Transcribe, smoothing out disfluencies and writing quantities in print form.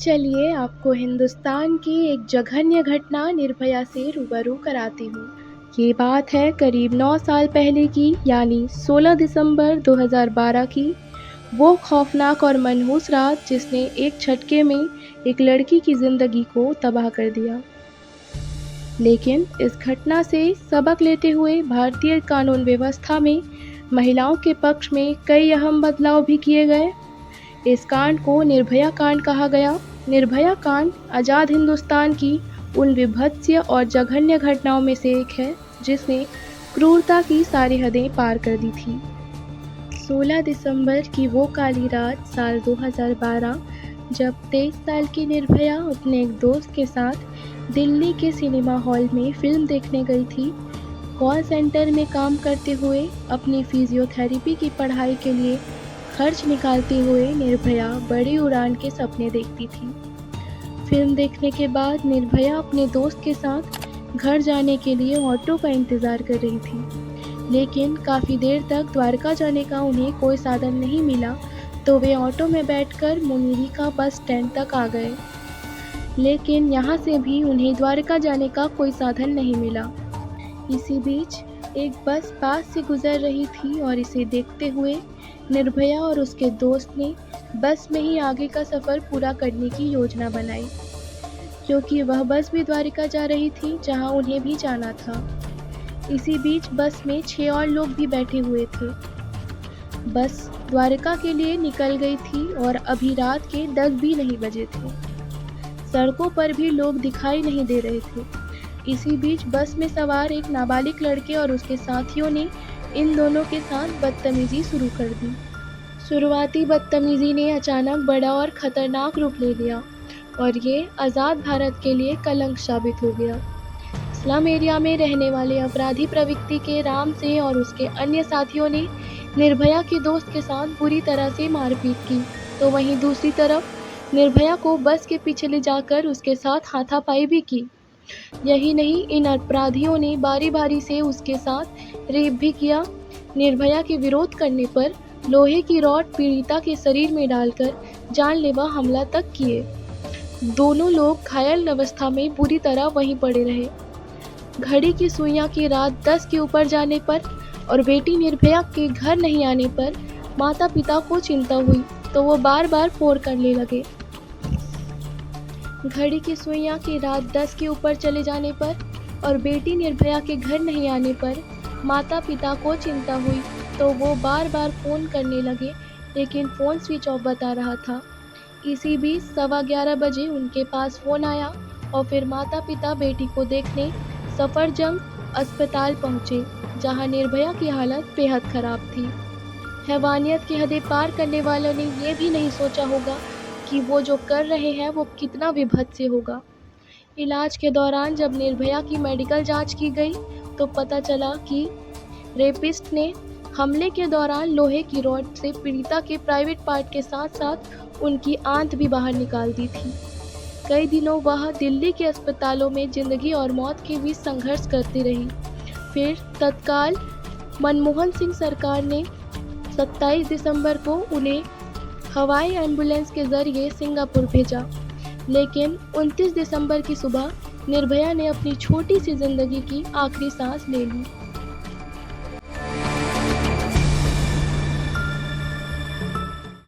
चलिए आपको हिंदुस्तान की एक जघन्य घटना निर्भया से रूबरू कराती हूँ। ये बात है करीब 9 साल पहले की, यानी 16 दिसंबर 2012 की। वो खौफनाक और मनहूस रात जिसने एक झटके में एक लड़की की ज़िंदगी को तबाह कर दिया। लेकिन इस घटना से सबक लेते हुए भारतीय कानून व्यवस्था में महिलाओं के पक्ष में कई अहम बदलाव भी किए गए। इस कांड को निर्भया कांड कहा गया। निर्भया कांड आज़ाद हिंदुस्तान की उन विभत्स्य और जघन्य घटनाओं में से एक है जिसने क्रूरता की सारी हदें पार कर दी थी। 16 दिसंबर की वो काली रात साल 2012, जब 23 साल की निर्भया अपने एक दोस्त के साथ दिल्ली के सिनेमा हॉल में फिल्म देखने गई थी। कॉल सेंटर में काम करते हुए अपनी फिजियोथेरेपी की पढ़ाई के लिए खर्च निकालते हुए निर्भया बड़ी उड़ान के सपने देखती थी। फिल्म देखने के बाद निर्भया अपने दोस्त के साथ घर जाने के लिए ऑटो का इंतज़ार कर रही थी, लेकिन काफ़ी देर तक द्वारका जाने का उन्हें कोई साधन नहीं मिला, तो वे ऑटो में बैठकर मुनीरी का बस स्टैंड तक आ गए। लेकिन यहाँ से भी उन्हें द्वारका जाने का कोई साधन नहीं मिला। इसी बीच एक बस पास से गुजर रही थी और इसे देखते हुए निर्भया और उसके दोस्त ने बस में ही आगे का सफ़र पूरा करने की योजना बनाई, क्योंकि वह बस भी द्वारका जा रही थी जहां उन्हें भी जाना था। इसी बीच बस में 6 और लोग भी बैठे हुए थे। बस द्वारका के लिए निकल गई थी और अभी रात के 10 भी नहीं बजे थे। सड़कों पर भी लोग दिखाई नहीं दे रहे थे। इसी बीच बस में सवार एक नाबालिग लड़के और उसके साथियों ने इन दोनों के साथ बदतमीजी शुरू कर दी। शुरुआती बदतमीजी ने अचानक बड़ा और ख़तरनाक रूप ले लिया और ये आज़ाद भारत के लिए कलंक साबित हो गया। स्लम एरिया में रहने वाले अपराधी प्रवृत्ति के राम सिंह और उसके अन्य साथियों ने निर्भया के दोस्त के साथ बुरी तरह से मारपीट की, तो वहीं दूसरी तरफ निर्भया को बस के पीछे ले जाकर उसके साथ हाथापाई भी की। यही नहीं, इन अपराधियों ने बारी बारी से उसके साथ रेप भी किया। निर्भया के विरोध करने पर लोहे की रॉड पीड़िता के शरीर में डालकर जानलेवा हमला तक किए। दोनों लोग घायल अवस्था में बुरी तरह वहीं पड़े रहे। घड़ी की सुइयां की रात 10 के ऊपर जाने पर और बेटी निर्भया के घर नहीं आने पर माता पिता को चिंता हुई, तो वो बार बार फ़ोन करने लगे। घड़ी की सुइयां की रात 10 के ऊपर चले जाने पर और बेटी निर्भया के घर नहीं आने पर माता पिता को चिंता हुई, तो वो बार बार फ़ोन करने लगे, लेकिन फ़ोन स्विच ऑफ बता रहा था। इसी बीच 11:15 बजे उनके पास फ़ोन आया और फिर माता पिता बेटी को देखने सफरजंग अस्पताल पहुँचे, जहां निर्भया की हालत बेहद ख़राब थी। हैवानियत की हदें पार करने वालों ने ये भी नहीं सोचा होगा कि वो जो कर रहे हैं वो कितना विभत्स्य होगा। इलाज के दौरान जब निर्भया की मेडिकल जांच की गई, तो पता चला कि रेपिस्ट ने हमले के दौरान लोहे की रॉड से पीड़िता के प्राइवेट पार्ट के साथ साथ उनकी आंत भी बाहर निकाल दी थी। कई दिनों वह दिल्ली के अस्पतालों में जिंदगी और मौत के बीच संघर्ष करती रही। फिर तत्काल मनमोहन सिंह सरकार ने 27 दिसंबर को उन्हें हवाई एम्बुलेंस के जरिए सिंगापुर भेजा, लेकिन 29 दिसंबर की सुबह निर्भया ने अपनी छोटी सी जिंदगी की आखिरी सांस ले ली।